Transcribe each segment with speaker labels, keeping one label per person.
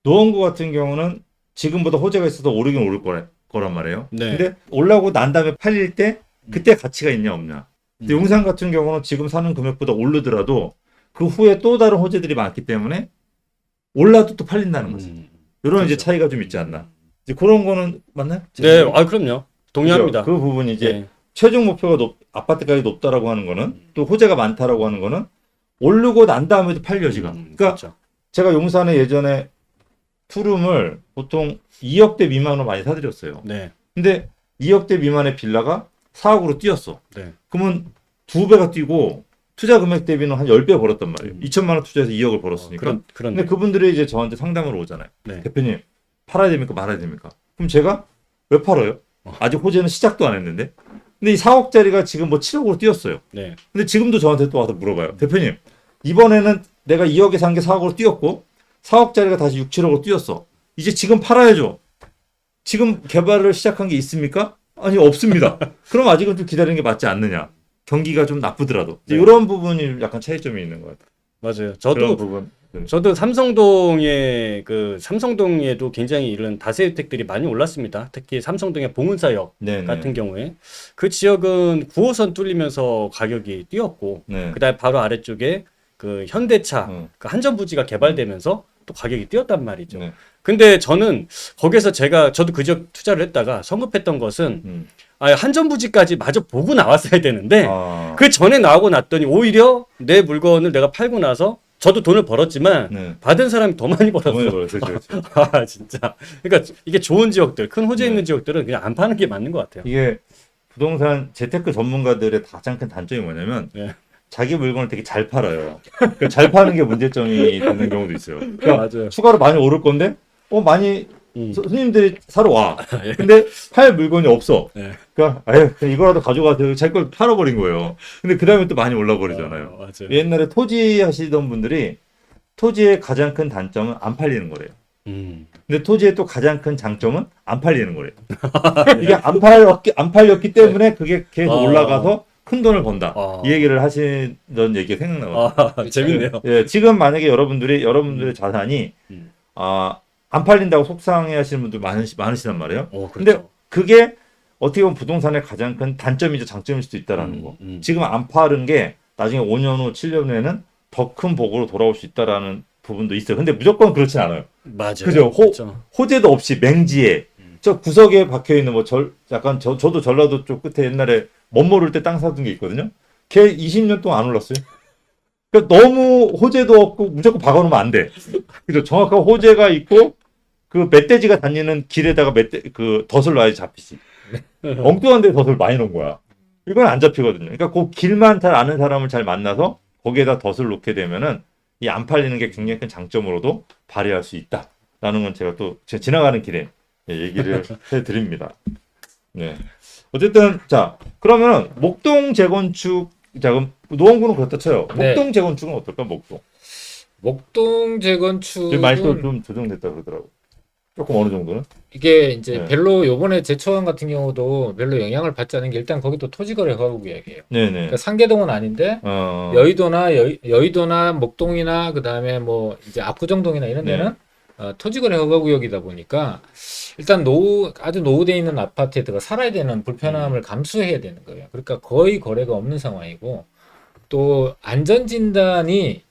Speaker 1: 노원구 같은 경우는 지금보다 호재가 있어서 오르긴 오를 거란 말이에요.
Speaker 2: 네.
Speaker 1: 근데 올라오고 난 다음에 팔릴 때 그때 가치가 있냐 없냐. 근데
Speaker 2: 음.
Speaker 1: 용산 같은 경우는 지금 사는 금액보다 오르더라도 그 후에 또 다른 호재들이 많기 때문에 올라도 또 팔린다는 거지. 이런 이제
Speaker 2: 그렇죠.
Speaker 1: 차이가 좀 있지 않나. 이제 그런 거는 맞나요?
Speaker 2: 네, 그럼요. 동의합니다.
Speaker 1: 그 부분이 이제
Speaker 2: 네.
Speaker 1: 최종 목표가 아파트가격이 높다라고 하는 거는 또 호재가 많다라고 하는 거는 오르고 난 다음에도 팔 여지가. 그러니까
Speaker 2: 그렇죠.
Speaker 1: 제가 용산에 예전에 투룸을 보통 2억대 미만으로 많이 사드렸어요.
Speaker 2: 네.
Speaker 1: 근데 2억대 미만의 빌라가 4억으로 뛰었어.
Speaker 2: 네.
Speaker 1: 그러면 2배가 뛰고 투자 금액 대비는 한 10배 벌었단 말이에요. 2천만 원 투자해서 2억을 벌었으니까.
Speaker 2: 그런.
Speaker 1: 근데 그분들이 이제 저한테 상담으로 오잖아요.
Speaker 2: 네.
Speaker 1: 대표님, 팔아야 됩니까? 말아야 됩니까? 그럼 제가 왜 팔아요? 아직 호재는 시작도 안 했는데. 근데 이 4억짜리가 지금 뭐 7억으로 뛰었어요.
Speaker 2: 네.
Speaker 1: 근데 지금도 저한테 또 와서 물어봐요. 대표님, 이번에는 내가 2억에 산 게 4억으로 뛰었고 4억짜리가 다시 6, 7억으로 뛰었어. 이제 지금 팔아야죠. 지금 개발을 시작한 게 있습니까? 아니, 없습니다. 그럼 아직은 좀 기다리는 게 맞지 않느냐. 경기가 좀 나쁘더라도.
Speaker 2: 네.
Speaker 1: 이런 부분이 약간 차이점이 있는 것 같아요.
Speaker 2: 맞아요.
Speaker 1: 그런 부분.
Speaker 2: 저도 삼성동에도 굉장히 이런 다세 주택들이 많이 올랐습니다. 특히 삼성동의 봉은사역
Speaker 1: 네네.
Speaker 2: 같은 경우에 그 지역은 9호선 뚫리면서 가격이 뛰었고
Speaker 1: 네.
Speaker 2: 그다음에 바로 아래쪽에 그 현대차 그 한전부지가 개발되면서 또 가격이 뛰었단 말이죠.
Speaker 1: 네.
Speaker 2: 근데 저는 거기서 저도 그 지역 투자를 했다가 성급했던 것은 한전부지까지 마저 보고 나왔어야 되는데
Speaker 1: 아,
Speaker 2: 그 전에 나오고 났더니 오히려 내 물건을 내가 팔고 나서 저도 돈을 벌었지만
Speaker 1: 네.
Speaker 2: 받은 사람이 더 많이 벌었어.
Speaker 1: 어머니 그렇죠. 그렇죠.
Speaker 2: 아 진짜. 그러니까 이게 좋은 지역들, 큰 호재
Speaker 1: 네.
Speaker 2: 있는 지역들은 그냥 안 파는 게 맞는 것 같아요.
Speaker 1: 이게 부동산 재테크 전문가들의 가장 큰 단점이 뭐냐면
Speaker 2: 네.
Speaker 1: 자기 물건을 되게 잘 팔아요. 그러니까 잘 파는 게 문제점이 되는 경우도 있어요. 그러니까
Speaker 2: 맞아요.
Speaker 1: 추가로 많이 오를 건데 많이 손님들이 사러 와. 근데 팔 물건이 없어.
Speaker 2: 네.
Speaker 1: 그러니까 그냥 이거라도 가져가세요. 자기 걸 팔아버린 거예요. 근데 그 다음에 또 많이 올라버리잖아요.
Speaker 2: 맞아요.
Speaker 1: 옛날에 토지 하시던 분들이 토지의 가장 큰 단점은 안 팔리는 거래요. 근데 토지의 또 가장 큰 장점은 안 팔리는 거래요. 이게 안 팔렸기 때문에 그게 계속 올라가서 큰 돈을 번다. 이 얘기를 하시던 얘기가 생각나거든요.
Speaker 2: 재밌네요.
Speaker 1: 예, 지금 만약에 여러분들의 자산이 안 팔린다고 속상해 하시는 분들 많으시단 말이에요.
Speaker 2: 그렇죠.
Speaker 1: 근데 그게 어떻게 보면 부동산의 가장 큰 단점이자 장점일 수도 있다라는 거. 지금 안 파는 게 나중에 5년 후, 7년 후에는 더 큰 복으로 돌아올 수 있다라는 부분도 있어요. 근데 무조건 그렇진 않아요.
Speaker 2: 맞아요.
Speaker 1: 그죠?
Speaker 2: 그렇죠.
Speaker 1: 호재도 없이 맹지에 저 구석에 박혀 있는 약간 저도 전라도 쪽 끝에 옛날에 멋 모를 때 땅 사둔 게 있거든요. 걔 20년 동안 안 올랐어요. 그러니까 너무 호재도 없고 무조건 박아놓으면 안 돼. 그죠? 정확한 호재가 있고 그 멧돼지가 다니는 길에다가 그 덫을 놔야지 잡히지. 엉뚱한 데 덫을 많이 놓은 거야. 이건 안 잡히거든요. 그러니까 그 길만 잘 아는 사람을 잘 만나서 거기에다 덫을 놓게 되면은 이 안 팔리는 게 굉장히 큰 장점으로도 발휘할 수 있다라는 건 제가 또 지나가는 길에 얘기를 해드립니다. 네. 어쨌든 자 그러면 목동 재건축 자 그럼 노원구는 그렇다 쳐요.
Speaker 3: 네.
Speaker 1: 목동 재건축은 어떨까?
Speaker 3: 목동 재건축은
Speaker 1: 말도 좀 조정됐다 그러더라고. 조금 어느 정도는?
Speaker 3: 이게 이제
Speaker 1: 네.
Speaker 3: 별로 요번에 제초안 같은 경우도 별로 영향을 받지 않은 게 일단 거기도 토지거래 허가 구역이에요.
Speaker 1: 네네.
Speaker 3: 그러니까 상계동은 아닌데 여의도나 목동이나 그다음에 뭐 이제 압구정동이나 이런 데는 토지거래 허가 구역이다 보니까 일단 아주 노후되어 있는 아파트에다가 살아야 되는 불편함을 감수해야 되는 거예요. 그러니까 거의 거래가 없는 상황이고 또 안전진단이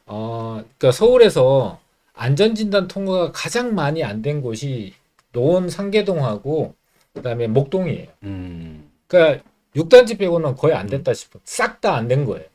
Speaker 3: 그러니까 서울에서 안전진단 통과가 가장 많이 안 된 곳이 노원 상계동하고 그다음에 목동이에요. 그러니까 6단지 빼고는 거의 안 됐다 싶어. 싹 다 안 된 거예요.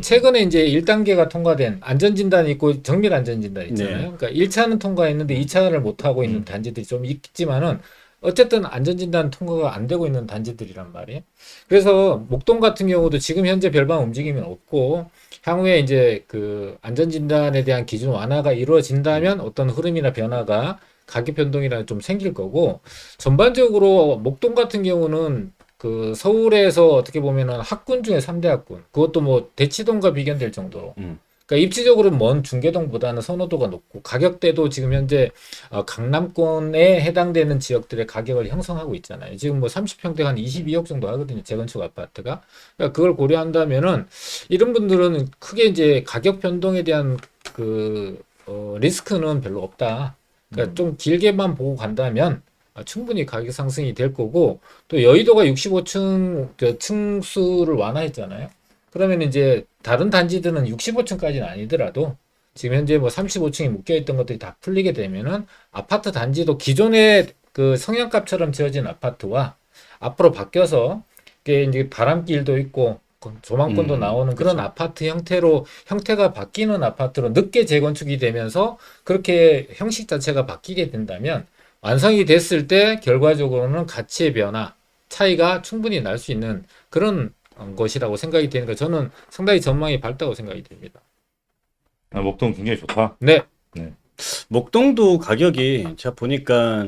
Speaker 3: 최근에 이제 1단계가 통과된 안전진단이 있고 정밀 안전진단 있잖아요. 그러니까 1차는 통과했는데 2차를 못 하고 있는 단지들이 좀 있지만은 어쨌든 안전진단 통과가 안 되고 있는 단지들이란 말이에요. 그래서 목동 같은 경우도 지금 현재 별반 움직임은 없고 향후에 이제 그 안전진단에 대한 기준 완화가 이루어진다면 어떤 흐름이나 변화가 가격 변동이나 좀 생길 거고 전반적으로 목동 같은 경우는 그 서울에서 어떻게 보면은 학군 중에 3대 학군 그것도 뭐 대치동과 비견될 정도로 그러니까 입지적으로 먼 중계동보다는 선호도가 높고 가격대도 지금 현재 강남권에 해당되는 지역들의 가격을 형성하고 있잖아요. 지금 뭐 30평대 한 22억 정도 하거든요. 재건축 아파트가. 그러니까 그걸 고려한다면은 이런 분들은 크게 이제 가격 변동에 대한 그 리스크는 별로 없다. 그러니까 좀 길게만 보고 간다면 충분히 가격 상승이 될 거고 또 여의도가 65층 층수를 완화했잖아요. 그러면 이제 다른 단지들은 65층까지는 아니더라도 지금 현재 뭐 35층에 묶여 있던 것들이 다 풀리게 되면은 아파트 단지도 기존의 그 성형갑처럼 지어진 아파트와 앞으로 바뀌어서 이게 이제 바람길도 있고 조망권도 나오는 그런 아파트 형태가 바뀌는 아파트로 늦게 재건축이 되면서 그렇게 형식 자체가 바뀌게 된다면 완성이 됐을 때 결과적으로는 가치의 변화 차이가 충분히 날 수 있는 그런 것이라고 생각이 되니까 저는 상당히 전망이 밝다고 생각이 됩니다.
Speaker 1: 목동 굉장히 좋다.
Speaker 3: 네.
Speaker 2: 목동도 가격이 제가 보니까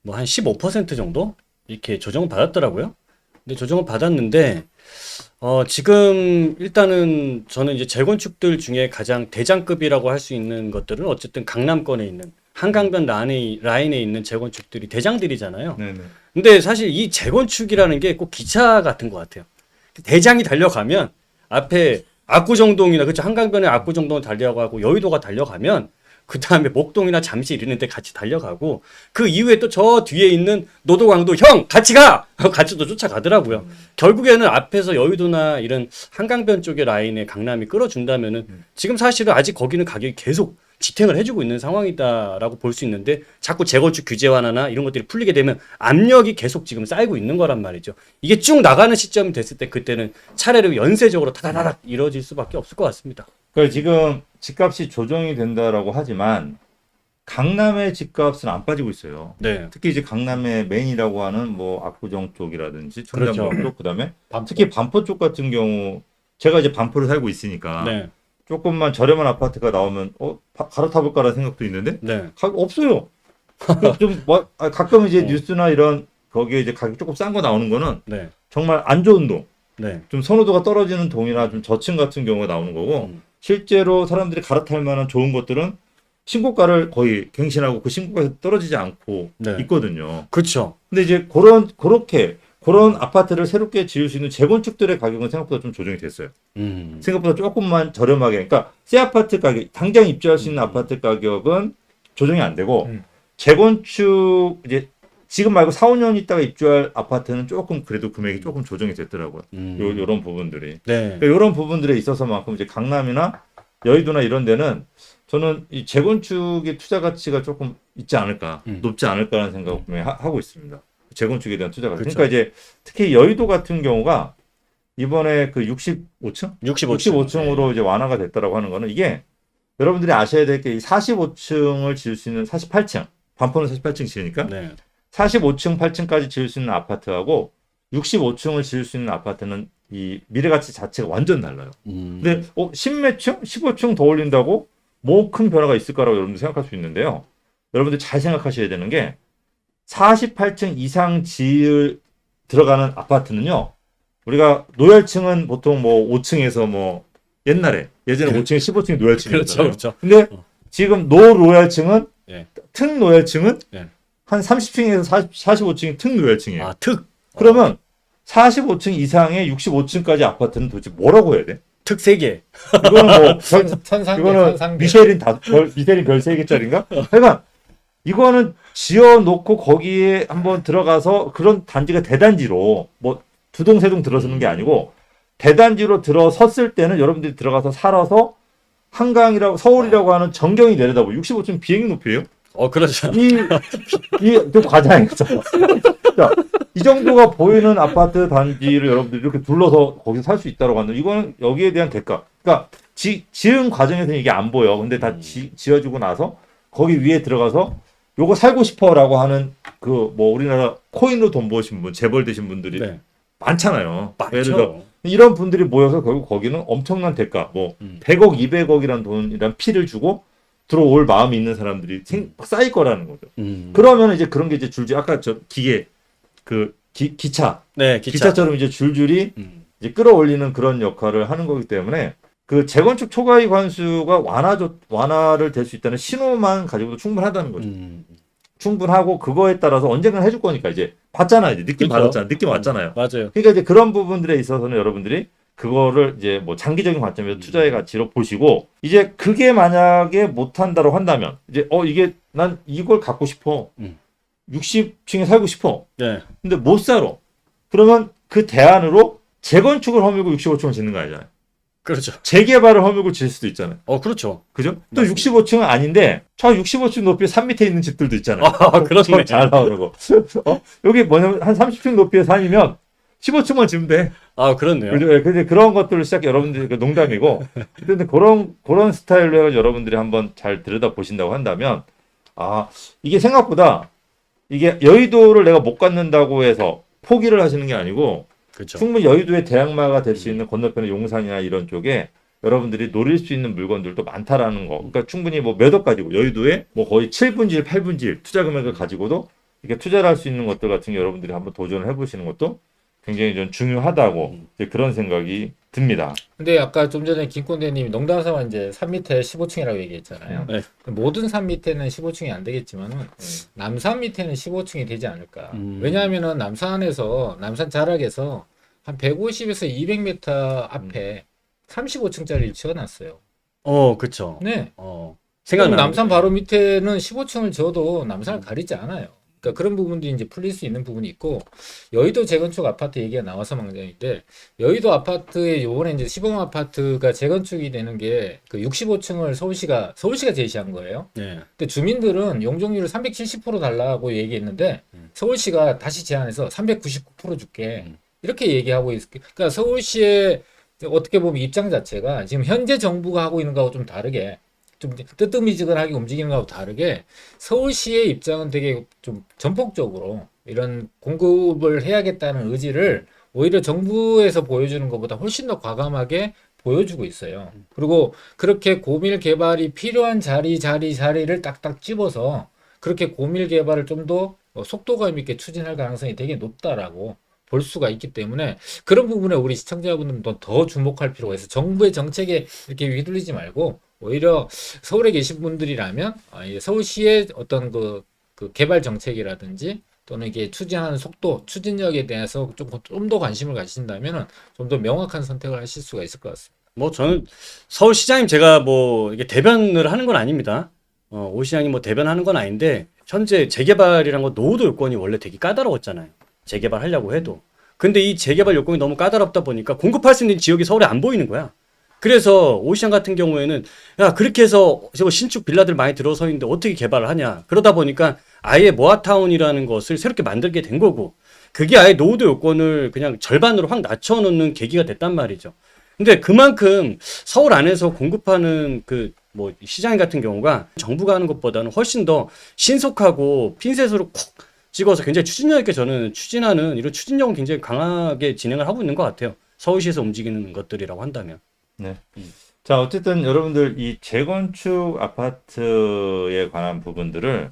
Speaker 2: 뭐 한 15% 정도 이렇게 조정을 받았더라고요. 근데 조정을 받았는데 지금 일단은 저는 이제 재건축들 중에 가장 대장급이라고 할 수 있는 것들은 어쨌든 강남권에 있는 한강변 라인에 있는 재건축들이 대장들이잖아요.
Speaker 1: 네네.
Speaker 2: 근데 사실 이 재건축이라는 게 꼭 기차 같은 것 같아요. 대장이 달려가면 앞에 압구정동이나 그쵸 한강변에 압구정동을 달려가고 여의도가 달려가면 그 다음에 목동이나 잠실 이런 데 같이 달려가고 그 이후에 또 저 뒤에 있는 노도강도 형 같이 가! 같이 또 쫓아가더라고요. 결국에는 앞에서 여의도나 이런 한강변 쪽의 라인에 강남이 끌어준다면은 지금 사실은 아직 거기는 가격이 계속 지탱을 해주고 있는 상황이다라고 볼 수 있는데 자꾸 재건축 규제 완화나 이런 것들이 풀리게 되면 압력이 계속 지금 쌓이고 있는 거란 말이죠. 이게 쭉 나가는 시점이 됐을 때 그때는 차례로 연쇄적으로 타다다닥 이루어질 수밖에 없을 것 같습니다.
Speaker 1: 그러니까 지금 집값이 조정이 된다라고 하지만 강남의 집값은 안 빠지고 있어요.
Speaker 2: 네.
Speaker 1: 특히 이제 강남의 메인이라고 하는 뭐 압구정 쪽이라든지 청담동
Speaker 2: 그렇죠.
Speaker 1: 쪽 그다음에 특히 반포 쪽 같은 경우 제가 이제 반포를 살고 있으니까
Speaker 2: 네.
Speaker 1: 조금만 저렴한 아파트가 나오면 갈아타볼까라는 생각도 있는데
Speaker 2: 네.
Speaker 1: 없어요. 가끔 이제 뉴스나 이런 거기에 이제 가격 조금 싼 거 나오는 거는
Speaker 2: 네.
Speaker 1: 정말 안 좋은 동,
Speaker 2: 네.
Speaker 1: 좀 선호도가 떨어지는 동이나 좀 저층 같은 경우가 나오는 거고 실제로 사람들이 갈아탈 만한 좋은 것들은 신고가를 거의 갱신하고 그 신고가에서 떨어지지 않고
Speaker 2: 네.
Speaker 1: 있거든요.
Speaker 2: 그렇죠.
Speaker 1: 근데 이제 그런 아파트를 새롭게 지을 수 있는 재건축들의 가격은 생각보다 좀 조정이 됐어요. 생각보다 조금만 저렴하게. 그러니까 새 아파트 가격, 당장 입주할 수 있는 아파트 가격은 조정이 안 되고 재건축 이제 지금 말고 4, 5년 있다가 입주할 아파트는 조금 그래도 금액이 조금 조정이 됐더라고요. 요런 부분들이.
Speaker 2: 네.
Speaker 1: 그러니까 요런 부분들에 있어서만큼 이제 강남이나 여의도나 이런 데는 저는 이 재건축의 투자 가치가 조금 있지 않을까, 높지 않을까라는 생각을 분명히 하고 있습니다. 재건축에 대한 투자 가치.
Speaker 2: 그렇죠.
Speaker 1: 그러니까 이제 특히 여의도 같은 경우가 이번에 그 65층? 65층으로 이제 완화가 됐다라고 하는 거는 이게 여러분들이 아셔야 될 게 이 45층을 지을 수 있는 48층, 반포는 48층 지으니까
Speaker 2: 네.
Speaker 1: 45층, 8층까지 지을 수 있는 아파트하고 65층을 지을 수 있는 아파트는 이 미래가치 자체가 완전 달라요. 근데 10몇 층, 15층 더 올린다고 뭐 큰 변화가 있을까라고 여러분들 생각할 수 있는데요. 여러분들 잘 생각하셔야 되는 게 48층 이상 들어가는 아파트는요. 우리가 노열층은 보통 뭐 5층에서 뭐 예전에 5층에 15층이 노열층이었잖아요.
Speaker 2: 그렇죠. 그렇죠.
Speaker 1: 근데 지금 노로열층은
Speaker 2: 네.
Speaker 1: 특 노열층은
Speaker 2: 네.
Speaker 1: 한 30층에서 45층이 특 노열층이에요.
Speaker 2: 아, 특.
Speaker 1: 그러면 45층 이상의 65층까지 아파트는 도대체 뭐라고 해야 돼?
Speaker 2: 특 3개.
Speaker 1: 이거는 뭐
Speaker 3: 천상계,
Speaker 1: 이거는
Speaker 3: 천상계.
Speaker 1: 미쉐린 별 3개짜리인가? 그러니까 이거는 지어놓고 거기에 한번 들어가서 그런 단지가 대단지로 뭐 두 동 세 동 들어서는 게 아니고 대단지로 들어섰을 때는 여러분들이 들어가서 살아서 한강이라고 서울이라고 하는 전경이 내려다보고 65층 비행기 높이에요.
Speaker 2: 그렇죠.
Speaker 1: 좀 과장했죠. 자, 이 정도가 보이는 아파트 단지를 여러분들이 이렇게 둘러서 거기서 살 수 있다고 하는 이거는 여기에 대한 대가. 그러니까 지은 과정에서는 이게 안 보여. 근데 다 지어주고 나서 거기 위에 들어가서 요거 살고 싶어라고 하는 그 뭐 우리나라 코인으로 돈 버신 분, 재벌 되신 분들이
Speaker 2: 네.
Speaker 1: 많잖아요. 예를 들어
Speaker 2: 맞죠.
Speaker 1: 이런 분들이 모여서 결국 거기는 엄청난 대가, 뭐 100억, 200억이란 돈이란 피를 주고 들어올 마음이 있는 사람들이 쌓일 거라는 거죠. 그러면 이제 그런 게 이제 줄줄이 아까 저 기계 기차
Speaker 2: 네,
Speaker 1: 기차처럼 이제 줄줄이 이제 끌어올리는 그런 역할을 하는 거기 때문에 그 재건축 초과이 관수가 완화를 될 수 있다는 신호만 가지고도 충분하다는 거죠. 충분하고 그거에 따라서 언젠간 해줄 거니까 이제 봤잖아요. 이제 느낌
Speaker 2: 그렇죠.
Speaker 1: 받았잖아요. 느낌 왔잖아요.
Speaker 2: 맞아요.
Speaker 1: 그러니까 이제 그런 부분들에 있어서는 여러분들이 그거를 이제 뭐 장기적인 관점에서 투자의 가치로 보시고 이제 그게 만약에 못한다고 한다면 이제 이게 난 이걸 갖고 싶어. 60층에 살고 싶어.
Speaker 2: 네.
Speaker 1: 근데 못 살아. 그러면 그 대안으로 재건축을 허물고 65층을 짓는 거 아니잖아요.
Speaker 2: 그렇죠.
Speaker 1: 재개발을 허물고 질 수도 있잖아요.
Speaker 2: 그렇죠.
Speaker 1: 그죠? 또
Speaker 2: 맞습니다.
Speaker 1: 65층은 아닌데 저 65층 높이 산 밑에 있는 집들도 있잖아요.
Speaker 2: 그렇네.
Speaker 1: 잘 나오고. 여기 뭐냐면 한 30층 높이의 산이면 15층만 지으면 돼.
Speaker 2: 그렇네요.
Speaker 1: 그죠? 예, 근데 그런 것들을 시작해 여러분들이 농담이고. 근데 그런 스타일로 해서 여러분들이 한번 잘 들여다 보신다고 한다면 이게 생각보다 이게 여의도를 내가 못 갖는다고 해서 포기를 하시는 게 아니고
Speaker 2: 그렇죠.
Speaker 1: 충분히 여의도의 대항마가 될 수 있는 건너편의 용산이나 이런 쪽에 여러분들이 노릴 수 있는 물건들도 많다라는 거. 그러니까 충분히 뭐 몇 억 가지고 여의도에 뭐 거의 7분지일, 8분지일 투자 금액을 가지고도 이렇게 투자를 할 수 있는 것들 같은 게 여러분들이 한번 도전을 해보시는 것도 굉장히 좀 중요하다고 이제 그런 생각이 듭니다.
Speaker 3: 근데 아까 좀 전에 김꼰대님이 농담삼아 이제 산 밑에 15층이라고 얘기했잖아요.
Speaker 2: 네.
Speaker 3: 모든 산 밑에는 15층이 안 되겠지만은 남산 밑에는 15층이 되지 않을까.
Speaker 2: 음.
Speaker 3: 왜냐하면은 남산 자락에서 한 150에서 200m 앞에 35층짜리를 지어놨어요.
Speaker 2: 그렇죠.
Speaker 3: 네.
Speaker 2: 어,
Speaker 3: 그럼
Speaker 2: 생각나.
Speaker 3: 남산 바로 밑에는 15층을 지어도 남산을 가리지 않아요. 그러니까 그런 부분도 이제 풀릴 수 있는 부분이 있고, 여의도 재건축 아파트 얘기가 나와서 망정인데, 여의도 아파트에 요번에 이제 시범 아파트가 재건축이 되는 게 그 65층을 서울시가 제시한 거예요.
Speaker 2: 네.
Speaker 3: 근데 주민들은 용적률을 370% 달라고 얘기했는데 서울시가 다시 제안해서 399% 줄게. 이렇게 얘기하고 있을. 그러니까 서울시의 어떻게 보면 입장 자체가 지금 현재 정부가 하고 있는 거하고 좀 다르게, 좀 뜨뜻미지근하게 움직이는 거하고 다르게 서울시의 입장은 되게 좀 전폭적으로 이런 공급을 해야겠다는 의지를 오히려 정부에서 보여주는 것보다 훨씬 더 과감하게 보여주고 있어요. 그리고 그렇게 고밀 개발이 필요한 자리를 딱딱 집어서 그렇게 고밀 개발을 좀 더 속도감 있게 추진할 가능성이 되게 높다라고 볼 수가 있기 때문에 그런 부분에 우리 시청자분들도 더 주목할 필요가 있어요. 정부의 정책에 이렇게 휘둘리지 말고 오히려 서울에 계신 분들이라면 서울시의 어떤 그 개발 정책이라든지 또는 이게 추진하는 속도, 추진력에 대해서 좀 더 관심을 가지신다면 좀 더 명확한 선택을 하실 수가 있을 것 같습니다.
Speaker 2: 뭐 저는 서울시장님 제가 뭐 이게 대변을 하는 건 아닙니다. 오 시장님 뭐 대변하는 건 아닌데 현재 재개발이란 건 노후도 요건이 원래 되게 까다로웠잖아요. 재개발하려고 해도. 근데 이 재개발 요건이 너무 까다롭다 보니까 공급할 수 있는 지역이 서울에 안 보이는 거야. 그래서 오시장 같은 경우에는 야 그렇게 해서 신축 빌라들 많이 들어서 있는데 어떻게 개발을 하냐. 그러다 보니까 아예 모아타운이라는 것을 새롭게 만들게 된 거고 그게 아예 노후도 요건을 그냥 절반으로 확 낮춰놓는 계기가 됐단 말이죠. 근데 그만큼 서울 안에서 공급하는 그 뭐 시장 같은 경우가 정부가 하는 것보다는 훨씬 더 신속하고 핀셋으로 콕 찍어서 굉장히 추진력 있게 저는 추진하는 이런 추진력은 굉장히 강하게 진행을 하고 있는 것 같아요. 서울시에서 움직이는 것들이라고 한다면.
Speaker 1: 네. 자, 어쨌든 여러분들 이 재건축 아파트에 관한 부분들을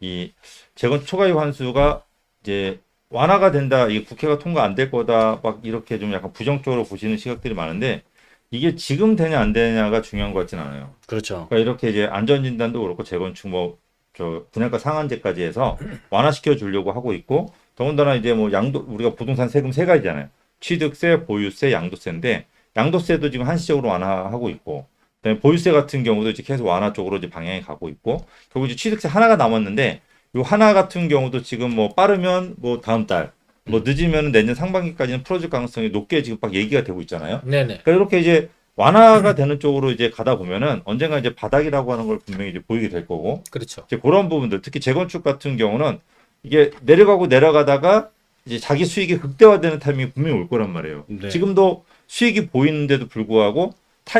Speaker 1: 이 재건축 초과이익 환수가 이제 완화가 된다, 이게 국회가 통과 안 될 거다, 막 이렇게 좀 약간 부정적으로 보시는 시각들이 많은데 이게 지금 되냐 안 되냐가 중요한 것 같진 않아요.
Speaker 2: 그렇죠.
Speaker 1: 그러니까 이렇게 이제 안전진단도 그렇고 재건축 뭐 저 분양가 상한제까지 해서 완화시켜 주려고 하고 있고 더군다나 이제 뭐 우리가 부동산 세금 세 가지잖아요. 취득세, 보유세, 양도세인데 양도세도 지금 한시적으로 완화하고 있고 그다음에 보유세 같은 경우도 이제 계속 완화 쪽으로 이제 방향이 가고 있고 결국 이제 취득세 하나가 남았는데 요 하나 같은 경우도 지금 뭐 빠르면 뭐 다음 달 뭐 늦으면 내년 상반기까지는 풀어줄 가능성이 높게 지금 막 얘기가 되고 있잖아요.
Speaker 3: 네네.
Speaker 1: 그러니까 이렇게 이제 완화가 되는 쪽으로 이제 가다 보면은 언젠가 이제 바닥이라고 하는 걸 분명히 이제 보이게 될 거고
Speaker 3: 그렇죠.
Speaker 1: 이제 그런 부분들 특히 재건축 같은 경우는 이게 내려가고 내려가다가 이제 자기 수익이 극대화되는 타이밍이 분명히 올 거란 말이에요.
Speaker 2: 네.
Speaker 1: 지금도 수익이 보이는데도 불구하고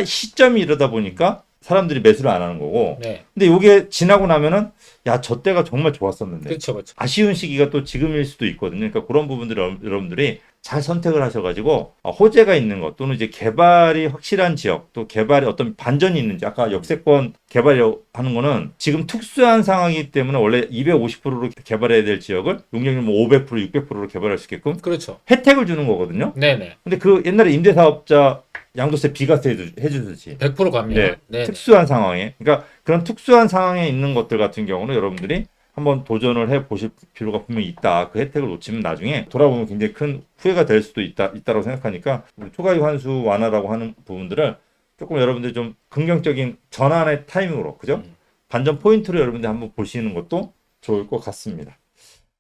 Speaker 1: 시점이 이러다 보니까 사람들이 매수를 안 하는 거고
Speaker 3: 네.
Speaker 1: 근데 이게 지나고 나면은 야, 저 때가 정말 좋았었는데
Speaker 3: 그렇죠, 그렇죠.
Speaker 1: 아쉬운 시기가 또 지금일 수도 있거든요. 그러니까 그런 부분들을 여러분들이 잘 선택을 하셔가지고 호재가 있는 것 또는 이제 개발이 확실한 지역 또 개발이 어떤 반전이 있는지 아까 역세권 개발하는 거는 지금 특수한 상황이기 때문에 원래 250%로 개발해야 될 지역을 용적률 뭐 500%, 600%로 개발할 수 있게끔
Speaker 3: 그렇죠.
Speaker 1: 혜택을 주는 거거든요.
Speaker 3: 네네.
Speaker 1: 근데 그 옛날에 임대사업자 양도세 비과세 해주듯이
Speaker 3: 100% 갑니다.
Speaker 1: 네,
Speaker 3: 네.
Speaker 1: 특수한 상황에 그러니까 그런 특수한 상황에 있는 것들 같은 경우는 여러분들이 한번 도전을 해 보실 필요가 분명히 있다. 그 혜택을 놓치면 나중에 돌아보면 굉장히 큰 후회가 될 수도 있다라고 생각하니까 우리 초과이익 환수 완화라고 하는 부분들을 조금 여러분들 좀 긍정적인 전환의 타이밍으로 그죠? 반전 포인트로 여러분들 한번 보시는 것도 좋을 것 같습니다.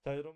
Speaker 1: 자, 여러분.